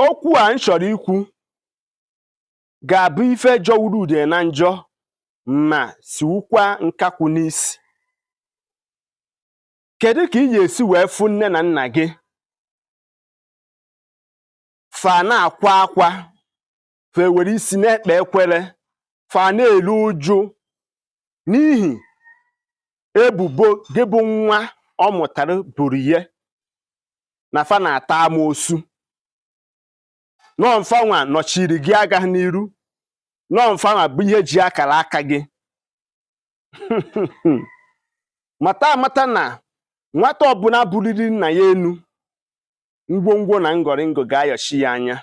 okwu a nchọrọ ikwu ga-abụ ife jọwuru ude na njọ ma siwukwa nkakwu n'isi. Kedu ka ị ga-esi wee fụ nne na nna gị fa na-akwa akwa, fa were isi na-ekpe ekwere, fa na-eru uju n'ihi ebubo gị bụ nwa ọ mụtara buru ihe na fa na-ata amoosu, nọmfanwa nọchiri gị agaghị n'iru, nọmfanwa bụ ihe ji akara aka gị. mata amata na nwata ọbụla buriri nna ya enu, ngwongwo na ngọrịngọ ga-ayọchi ya anya.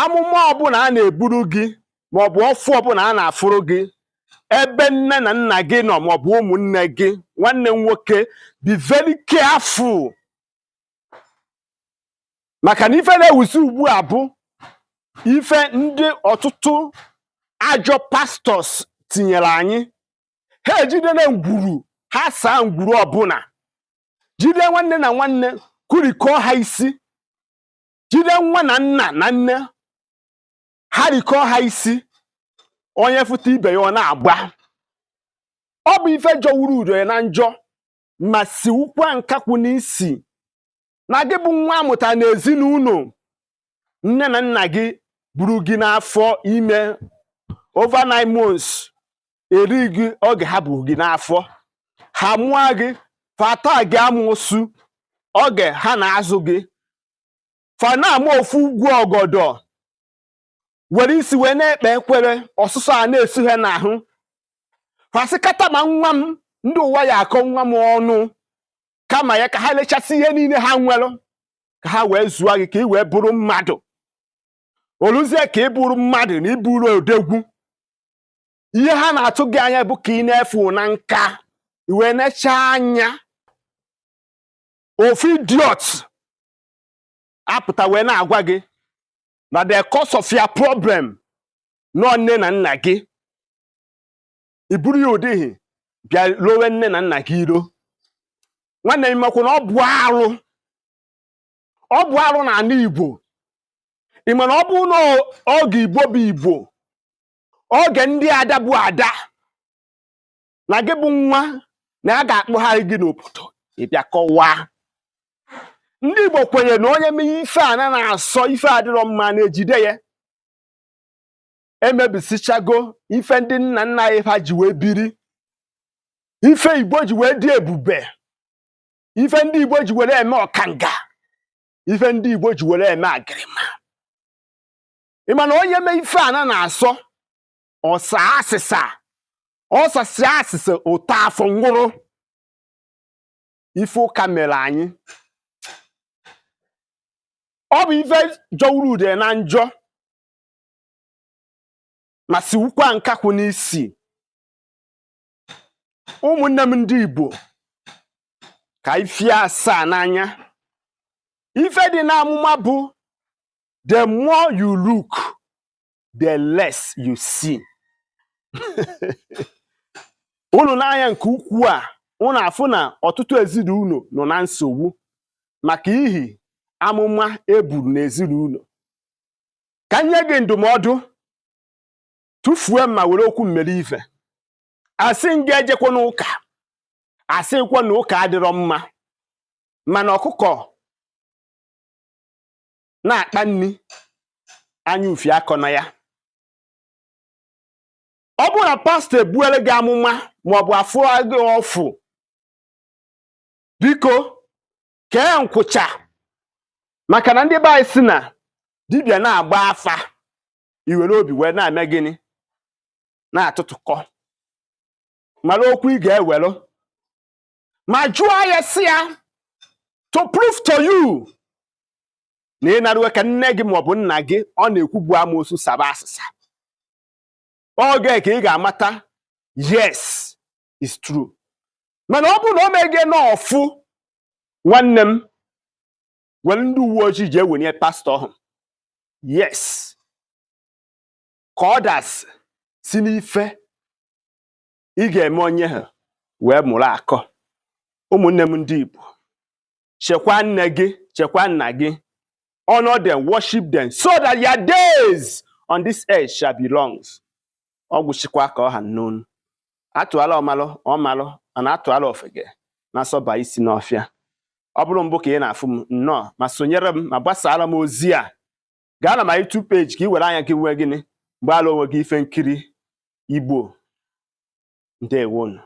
Amụma ọbụla a na-eburu gị maọbụ ọfụ ọbụla a na-afụrụ gị ebe nne na nna gị nọ maọbụ ụmụnne gị, nwanne m nwoke, be very careful. Maka na ife na-ewusi ugbu a bụ ife ndị ọtụtụ ajọ pastọs tinyere anyị. Ha ejide na ngwuru, ha saa ngwuru ọbụla, jide nwanne na nwanne kurikọọ ha isi, jide nwa na nna na nne ha rikọọ ha isi, onye fụta ibe ya ọ na-agba. Ọ bụ ife jọwuru udo na njọ ma siwukwa nkakwu n'isi na gị bụ nwa amụta n'ezinụlọ. Nne na nna gị buru gị n'afọ ime over 9 months, eri gị oge ha buru gị n'afọ, ha mụọ gị, fata gị amụsụ oge ha na-azụ gị, fa na-ama ofu ugwu ọgọdọ, were isi wee na-ekpe ekwere, ọsụsọ a na-esi ha n'ahụ. Fasikata ma nwa m ndị ụwa ya akọ nwa m ọnụ, kama ya ka ha lechasị ihe niile ha nwere, ka ha wee zụọ gị ka ị wee bụrụ mmadụ. Oluzie ka ị bụrụ mmadụ na ịbụrụ odegwu, ihe ha na-atụ gị anya bụ ka ị na-efu na nka, wee necha anya ofu idiot apụta wee na-agwa gị na the cause of your problem nọ nne na nna gị. I buru ya ụdịghị bịa lowe nne na nna gị iro. Nwanne m makwa na ọ bụ arụ n'ala Igbo. Ị ma na ọ bụ na oge Igbo bụ Igbo, oge ndị ada bụ ada, na gị bụ nwa na a ga-akpụgharị gị n'obodo, ịbịa kọwaa. Ndị Igbo kwenyere na onye mee ife a na-asọ ife adịrọ mma na-ejide ya. Emebisichago ife ndị nna nna anyị ha ji wee biri, ife Igbo ji wee dị ebube, ife ndị Igbo ji were eme ọkanga, ife ndị Igbo ji were eme agịrịma. Ị ma na onye mee ife a na-asọ ọsa asịsa, ọsasị asịsa ụtọ afọ nwụrụ. Ife ụka mere anyị, ọ bụ ife jọwuru ude na njọ ma siwukwa nkakwu n'isi. Ụmụnne m ndị Igbo, ka ifie asaa n'anya. Ife dị n'amụma bụ the more you look, the less you see. Unu n'anya nke ukwuu a, unu afụ na ọtụtụ ezinụlọ nọ na nsogbu maka ihi amụma eburu n'ezinụlọ. Ka nye gị ndụmọdụ, tụfuo ma were okwu mmeri ife. Asị m gị ejekwa n'ụka, asịkwa na ụka adịrọ mma, mana ọkụkọ na-akpa nri anya ufi akọ na ya. Ọ bụrụ na pastọ ebuere gị amụma maọbụ afụọ gị ọfụ, biko kee nkwụcha. Maka na ndị be anyị si na dibịa na-agba afa, iwere obi wee na-eme gịnị, na-atụtụkọ. Mara okwu ị ga-ewere ma jụọ ya si ya to prove to you na ị narụwe ka nne gị maọbụ nna gị ọ na-ekwubu amoosu saba asịsa. Oge ka ị ga-amata yes, it's true. Mana ọ bụ na o meghe n'ọfụ, nwanne m, were ndị uwe ojii ji ewenye pastọ ahụ, yes, ka ọ das si n'ife ị ga-eme onye ha wee mụrụ akọ. Ụmụnne m ndị Igbo, chekwa nne gị, chekwa nna gị, honor them, worship them, so that your days on this earth shall be long. Ọgwụchikwa ka ọha n'onu. Atụala ọmalụ ana atụala ofege na asọba isi n'ọfịa. Ọ bụrụ mbụ ka ị na-afụ m nnọọ ma sonyere m ma gbasaara m ozi a. Gaa na my YouTube page ka ị were anya gị nwee gịnị gbaala onwe gị ife nkiri Igbo. Ndewonu.